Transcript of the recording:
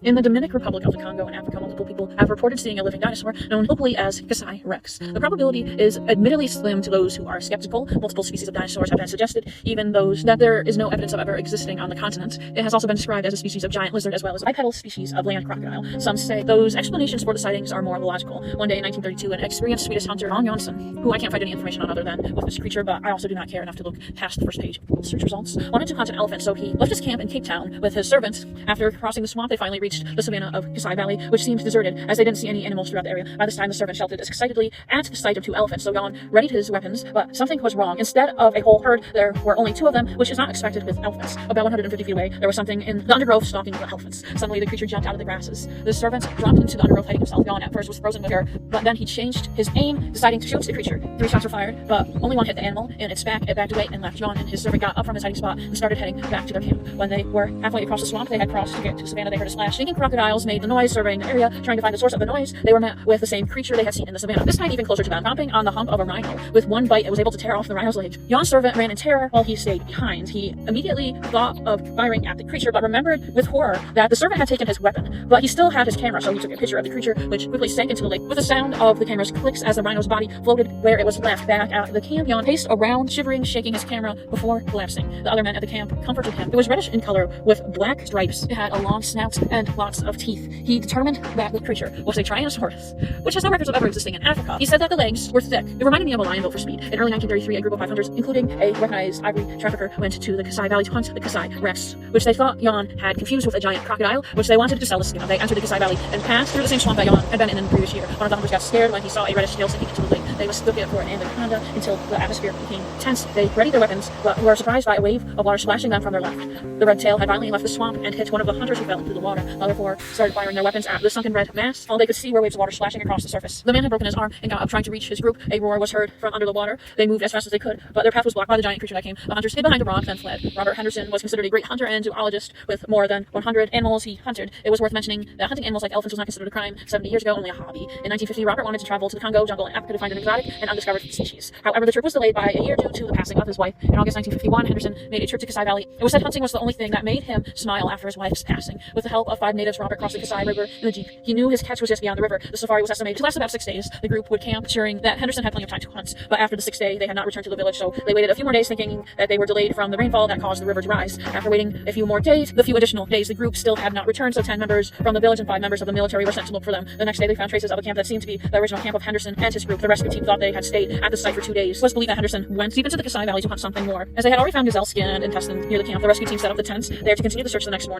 In the Dominican Republic of the Congo in Africa, multiple people have reported seeing a living dinosaur known locally as Kasai Rex. The probability is admittedly slim to those who are skeptical. Multiple species of dinosaurs have been suggested, even those that there is no evidence of ever existing on the continent. It has also been described as a species of giant lizard as well as a bipedal species of land crocodile. Some say those explanations for the sightings are more logical. One day in 1932, an experienced Swedish hunter, Jan Jansson, who I can't find any information on other than with this creature, but I also do not care enough to look past the first page search results, wanted to hunt an elephant, so he left his camp in Cape Town with his servants. After crossing the swamp, they finally reached the savanna of Kasai Valley, which seemed deserted as they didn't see any animals throughout the area. By this time, the servant shouted excitedly at the sight of two elephants, so Jan readied his weapons, but something was wrong. Instead of a whole herd, there were only two of them, which is not expected with elephants. About 150 feet away, there was something in the undergrowth stalking the elephants. Suddenly, the creature jumped out of the grasses. The servant dropped into the undergrowth, hiding himself. Jan at first was frozen with fear, but then he changed his aim, deciding to shoot the creature. 3 shots were fired, but only one hit the animal. In its back, it backed away and left. Jan and his servant got up from his hiding spot and started heading back to their camp. When they were halfway across the swamp they had crossed to get to savannah, they heard a splash. Stinking crocodiles made the noise, surveying the area, trying to find the source of the noise. They were met with the same creature they had seen in the savannah, this time even closer to them, chomping on the hump of a rhino. With one bite, it was able to tear off the rhino's leg. Jan's servant ran in terror while he stayed behind. He immediately thought of firing at the creature, but remembered with horror that the servant had taken his weapon. But he still had his camera, so he took a picture of the creature, which quickly sank into the lake. With the sound of the camera's clicks as the rhino's body floated where it was left back at the camp, Jan paced around, shivering, shaking his camera before collapsing. The other men at the camp comforted him. It was reddish in color with black stripes. It had a long snout and lots of teeth. He determined that the creature was a Tyrannosaurus, which has no records of ever existing in Africa. He said that the legs were thick. It reminded me of a lion built for speed. In early 1933, a group of 5 hunters, including a recognized ivory trafficker, went to the Kasai Valley to hunt the Kasai Rex, which they thought Jan had confused with a giant crocodile, which they wanted to sell the skin of. They entered the Kasai Valley and passed through the same swamp that Jan had been in the previous year. One of the hunters got scared when he saw a reddish tail sinking into the lake. They mistook it for an anaconda until the atmosphere became tense. They readied their weapons, but were surprised by a wave of water splashing them from their left. The red tail had finally left the swamp and hit one of the hunters who fell into the water. The other 4 started firing their weapons at the sunken red mass. All they could see were waves of water splashing across the surface. The man had broken his arm and got up trying to reach his group. A roar was heard from under the water. They moved as fast as they could, but their path was blocked by the giant creature that came. The hunters hid behind a rock, then fled. Robert Henderson was considered a great hunter and zoologist with more than 100 animals he hunted. It was worth mentioning that hunting animals like elephants was not considered a crime 70 years ago, only a hobby. In 1950, Robert wanted to travel to the Congo jungle in Africa to find an exotic and undiscovered species. However, the trip was delayed by a year due to the passing of his wife. In August 1951, Henderson made a trip to Kasai Valley. It was said hunting was the only thing that made him smile after his wife's passing. With the help of 5 natives, Robert crossed the Kasai River in the jeep. He knew his catch was just beyond the river. The safari was estimated to last about 6 days. The group would camp, ensuring that Henderson had plenty of time to hunt. But after the 6th day, they had not returned to the village, so they waited a few more days, thinking that they were delayed from the rainfall that caused the river to rise. After waiting a few more days, the few additional days, the group still had not returned, so 10 members from the village and 5 members of the military were sent to look for them. The next day, they found traces of a camp that seemed to be the original camp of Henderson and his group. The rescue team thought they had stayed at the site for 2 days. It was believed that Henderson went deep into the Kasai Valley to hunt something more. As they had already found gazelle skin and intestine near the camp, the rescue team set up the tents there to continue the search the next morning.